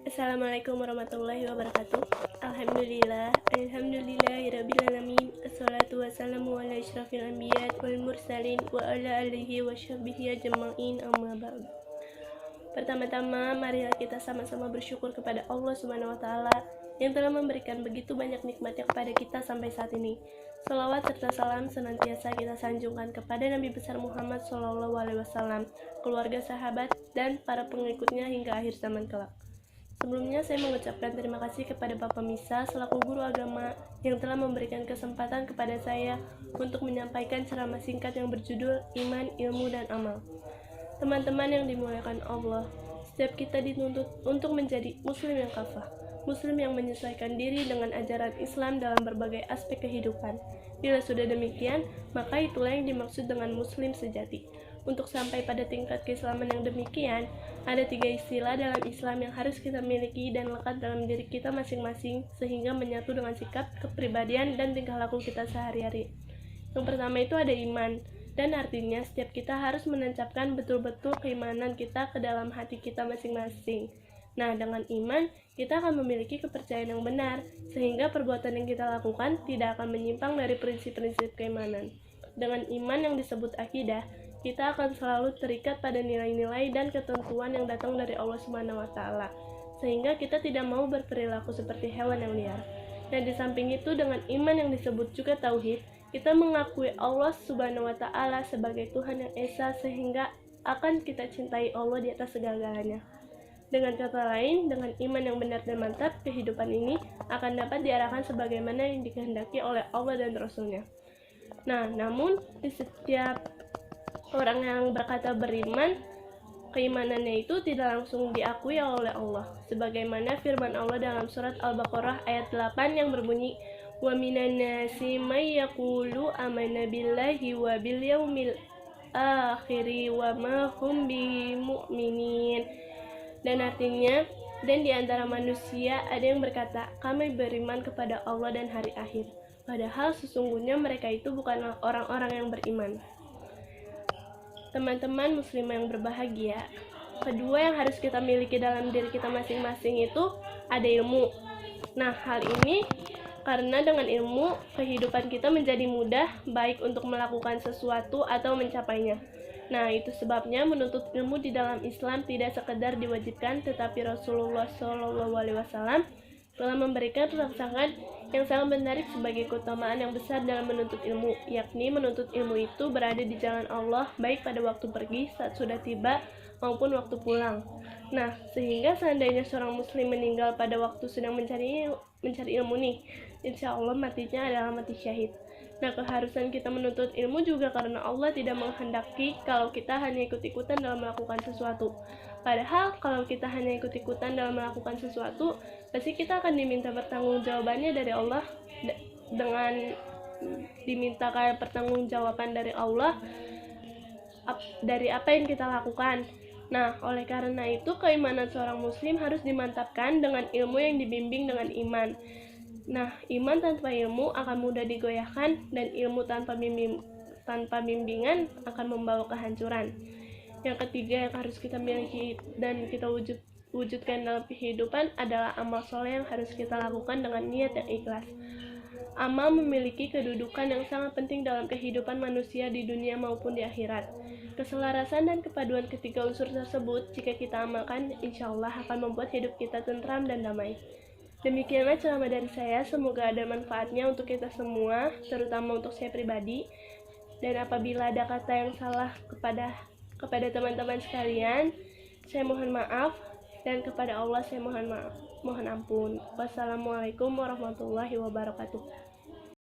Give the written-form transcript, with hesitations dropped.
Assalamualaikum warahmatullahi wabarakatuh. Alhamdulillahirrabbilalamin. Assalatu wassalamu ala asyrafil anbiya wal mursalin wa ala alihi wa sahbihi ajma'in, amma ba'd. Pertama-tama, marilah kita sama-sama bersyukur kepada Allah Subhanahu wa taala yang telah memberikan begitu banyak nikmatnya kepada kita sampai saat ini. Salawat serta salam senantiasa kita sanjungkan kepada Nabi besar Muhammad SAW, keluarga, sahabat, dan para pengikutnya hingga akhir zaman kelak. Sebelumnya saya mengucapkan terima kasih kepada Bapak Misa selaku guru agama yang telah memberikan kesempatan kepada saya untuk menyampaikan ceramah singkat yang berjudul Iman, Ilmu, dan Amal. Teman-teman yang dimuliakan Allah, setiap kita dituntut untuk menjadi muslim yang kafah, muslim yang menyesuaikan diri dengan ajaran Islam dalam berbagai aspek kehidupan. Bila sudah demikian, maka itulah yang dimaksud dengan muslim sejati. Untuk sampai pada tingkat keislaman yang demikian, ada 3 istilah dalam Islam yang harus kita miliki dan lekat dalam diri kita masing-masing sehingga menyatu dengan sikap, kepribadian, dan tingkah laku kita sehari-hari. Yang pertama itu ada iman, dan artinya setiap kita harus menancapkan betul-betul keimanan kita ke dalam hati kita masing-masing. Nah, dengan iman, kita akan memiliki kepercayaan yang benar, sehingga perbuatan yang kita lakukan tidak akan menyimpang dari prinsip-prinsip keimanan. Dengan iman yang disebut akidah, kita akan selalu terikat pada nilai-nilai dan ketentuan yang datang dari Allah Subhanahu wa taala, sehingga kita tidak mau berperilaku seperti hewan yang liar. Dan di samping itu, dengan iman yang disebut juga tauhid, kita mengakui Allah Subhanahu wa taala sebagai Tuhan yang esa, sehingga akan kita cintai Allah di atas segala-galanya. Dengan kata lain, dengan iman yang benar dan mantap, kehidupan ini akan dapat diarahkan sebagaimana yang dikehendaki oleh Allah dan Rasul-Nya. Nah, namun di setiap orang yang berkata beriman, keimanannya itu tidak langsung diakui oleh Allah. Sebagaimana firman Allah dalam surat Al-Baqarah ayat 8 yang berbunyi, "Wa minan nasi may yaqulu amanna billahi wa bil yaumil akhir wa ma hum bihi mu'minin." Dan artinya, dan di antara manusia ada yang berkata, "Kami beriman kepada Allah dan hari akhir." Padahal sesungguhnya mereka itu bukanlah orang-orang yang beriman. Teman-teman muslimah yang berbahagia, kedua yang harus kita miliki dalam diri kita masing-masing itu ada ilmu. Nah, hal ini karena dengan ilmu, kehidupan kita menjadi mudah, baik untuk melakukan sesuatu atau mencapainya. Nah, itu sebabnya menuntut ilmu di dalam Islam tidak sekedar diwajibkan, tetapi Rasulullah SAW telah memberikan rangsangan yang sangat menarik sebagai keutamaan yang besar dalam menuntut ilmu, yakni menuntut ilmu itu berada di jalan Allah, baik pada waktu pergi, saat sudah tiba, maupun waktu pulang. Nah, sehingga seandainya seorang muslim meninggal pada waktu sedang mencari ilmu nih, insya Allah matinya adalah mati syahid. Nah, keharusan kita menuntut ilmu juga karena Allah tidak menghendaki kalau kita hanya ikut-ikutan dalam melakukan sesuatu. Padahal kalau kita hanya ikut-ikutan dalam melakukan sesuatu, pasti kita akan diminta pertanggungjawabannya dari Allah. Dengan dimintakan pertanggungjawaban dari Allah dari apa yang kita lakukan. Nah, oleh karena itu keimanan seorang muslim harus dimantapkan dengan ilmu yang dibimbing dengan iman. Nah, iman tanpa ilmu akan mudah digoyahkan, dan ilmu tanpa bimbingan akan membawa kehancuran. Yang ketiga yang harus kita miliki dan kita wujudkan dalam kehidupan adalah amal soleh yang harus kita lakukan dengan niat yang ikhlas. Amal memiliki kedudukan yang sangat penting dalam kehidupan manusia di dunia maupun di akhirat. Keselarasan dan kepaduan ketiga unsur tersebut, jika kita amalkan, insya Allah akan membuat hidup kita tentram dan damai. Demikianlah ceramah dari saya, semoga ada manfaatnya untuk kita semua, terutama untuk saya pribadi. Dan apabila ada kata yang salah kepada teman-teman sekalian, saya mohon maaf, dan kepada Allah saya mohon ampun. Wassalamualaikum warahmatullahi wabarakatuh.